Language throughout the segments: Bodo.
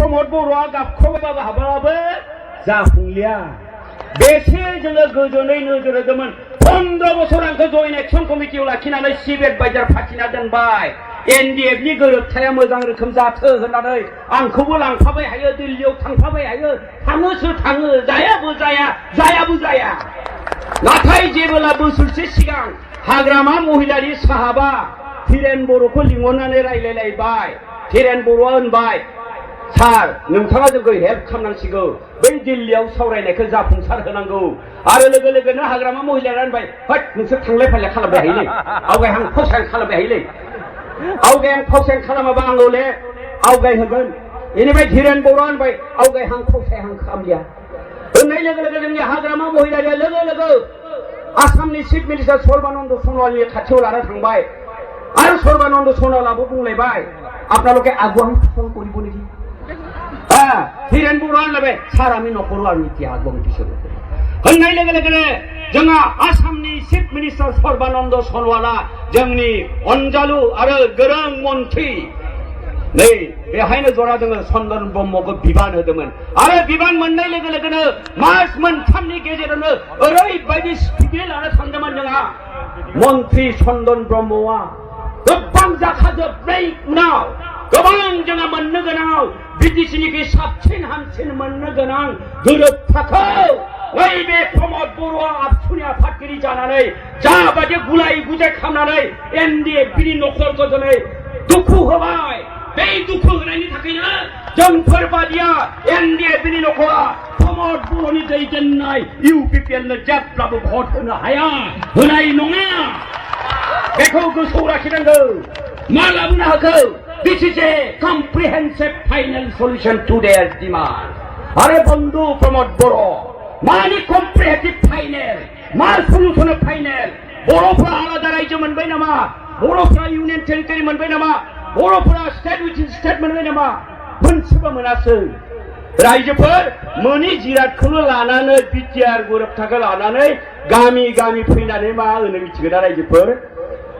प्रमद बर'आ गाबखबाबो हाबाबो जाफुंलिया बेसे जोङो गोजोनै नोजोर होदोंमोन 15 बोसोर आंखौ जयेन्ट एक्सन कमिटियाव लाखिनानै सिबेट बाजार फाथिना दोनबाय एनडिएफ नि गोरोबथाया मोजां रोखोम जाथो होननानै आंखौबो लांफाबाय हायो दिल्लीयाव थांफाबाय हायो थाङोसो थाङो जायाबो जाया नाथाय जेबोला बोसोरसे सिगां हाग्रामा महिलारि साहाबा धीरेन बर'खौ लिंहरनानै रायलायलायबाय धीरेन बर'आ होनबाय सार नोंथाङा जोंखौ हेल्प खालामनांसिगौ बै दिल्लीयाव सावरायनायखौ जाफुंसार होनांगौ आरो लोगो लोगोनो हाग्रामा महिलाया होनबाय हट नोंसोर थांलाय फैलाय खालामबाय हायोलै आवगाय आं फावसायन खालामबाय हायोलै आवगाय आं फावसायन खालामाबा आंल'ले आवगाय होगोन बेनिफ्राय धीरेन बर'आ होनबाय आवगाय आं फावसाय आं खालामलिया होननाय लोगो लोगो जोंनि हाग्रामा महिलारिया लोगो लोगो आसामनि चिफ मिनिस्टार सर्बानन्द सन'वालनि खाथियाव लाना थांबाय आरो सर्बानन्द सन'वालाबो बुंलायबाय आपनालोके आगुवां शासन करिब नेকি धीरेन बर'आ होनलायबाय सार आमी नखरो आरो मिथिया आगुवां शासन होननाय लोगो लोगोनो जोंहा आसामनि चिफ मिनिस्टार सर्बानन्द सन'वाला जोंनि अनजालु आरो गोरों मन्थ्रि नै बेहायनो जरा जोङो चन्दन ब्रह्मखौ बिबान होदोंमोन आरो बिबान मोननाय लोगो लोगोनो मास मोनथामनि गेजेरावनो ओरैबायदि स्पिडि लानो सानदोंमोन जोंहा मन्थ्रि चन्दन ब्रह्मआ गोबां जाखाजोबनाय उनाव गोबां जोंहा मोननो गोनां बिटिसिनिख्रुइ साबसिन हामसिन मोननो गोनां गोरोबथाखौ नैबे प्रमद बर'आ आबसुनि आफादगिरि जानानै जाबायदि गुलाय गुजाय खालामनानै एनडिएफनि नखरखौ दिनै दुखु होबाय बे दुखु होनायनि थाखायनो जोंफोरबादिया एनडिएफनि नखरा प्रमद बर'नि दैदेननाय इउपिपिएलनो जेब्लाबो भट होनो हाया होनाय नङा बेखौ गोसोआव लाखिनांगौ मा लाबोनो हाखौ This is a comprehensive final solution to their demand. आरे बंधु प्रमोद बरो मानि comprehensive final मा solution final बर'फ्रा आलादा रायजो मोनबाय नामा बर'फ्रा union territory मोनबाय नामा बर'फ्रा state within state मोनबाय नामा मोनसेबो मोनासै रायजोफोर मोनि जिरादखौनो लानानै बिटिआर गोरोबथाखौ लानानै गामि गामि फैनानै मा होनो मिथिगोन ना रायजोफोर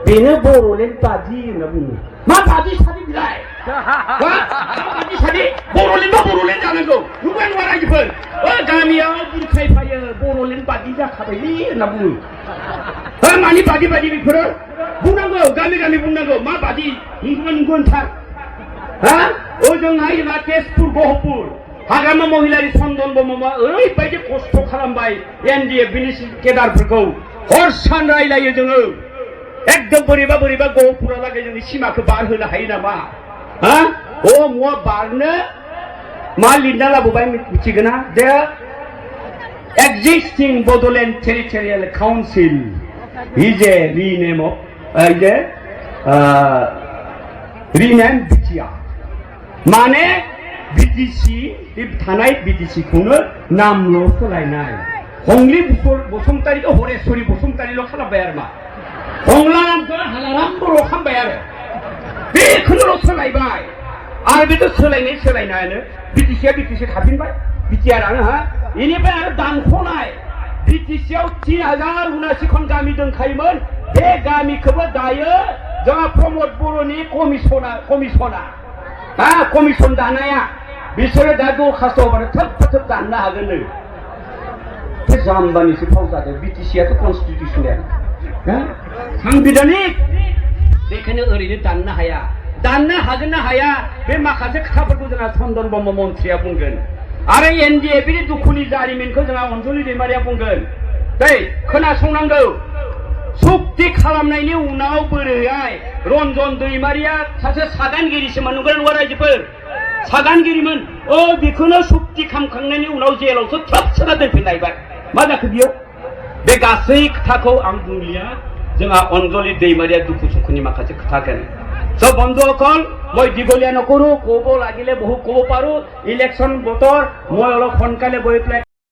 बेनो बर'लेण्ड बादि होनना बुङो मा बादि सादि बिलाय मा बादि सादि बर'लेण्ड जानांगौ नुबाय नङा रायजोफोर गामियाव बुरखायफायो बर'लेण्ड बादि जाखाबायलै होनना बुङो मानि बादि बेफोरो बुंनांगौ गामि गामि बुंनांगौ मा बादि नंगौथार ओजोंहाय जोंहा तेजपुर गहपुर हाग्रामा महिलारि चन्दन ब्रह्मआ ओरैबायदि खस्थ' खालामबाय एनडिएफनि केडारफोरखौ हर सान रायलायो जोङो एकदम बोरैबा गहपुरालागै जोंनि सिमाखौ बारहोनो हायो नामा मुवा बारनो मा लिरना लाबोबाय मिथिगोना दे existing Bodoland territorial council is a rename of rename BTR माने बिटिसि थानाय बिटिसिखौनो नामल' सोलायनाय हंलि बसुमतारीखौ हरेश्वरी बसुमतारील' खालामबाय आरो मा हंला नामखौ हालाराम बर' खालामबाय आरो बेखौनोल' सोलायबाय आरो बेथ' सोलायनायानो बिटिसिया बिटिसि थाफिनबाय बिटिआरानो बेनिफ्राय आरो दानख'नाय बिटिसियाव 3079 खन गामि दंखायोमोन बे गामिखौबो दायो जोंहा प्रमद बर'नि कमिसन दानाया बिसोरो दा दरखास्त होबानो थोब दाननो हागोननो जाम्बानिसो फाव जादों बिटिसियाथ' कनस्टिटिउसनेल सांबिधानिक बेखायनो ओरैनो दाननो हागोन ना हाया बे माखासे खोथाफोरखौ जोंहा चन्दन ब्रह्म मन्थ्रिया बुंगोन आरो एनडिएफनि दुखुनि जारिमिनखौ जोंहा अनजलि दैमारिया बुंगोन दै खोनासंनांगौ सुक्ति खालामनायनि उनाव बोरैहाय रन्जन दैमारिया सासे सागानगिरिसोमोन नंगौ नङा रायजोफोर सागानगिरिमोन बेखौनो सुक्ति खालामखांनायनि उनाव जेलावसो थ्रोब सोना दोनफिनलायबाय मा जाखो बियो बे गासै खोथाखौ आं बुंलिया जोंहा अनजलि दैमारिया दुखु सुखुनि माखासे खोथागोन सब বন্ধুসকল মই দীঘলীয়া নকৰো ক'ব লাগিলে বহু ক'ব পাৰো ইলেকশ্যন বতৰ মই অলপ সোনকালে গৈ পেলাই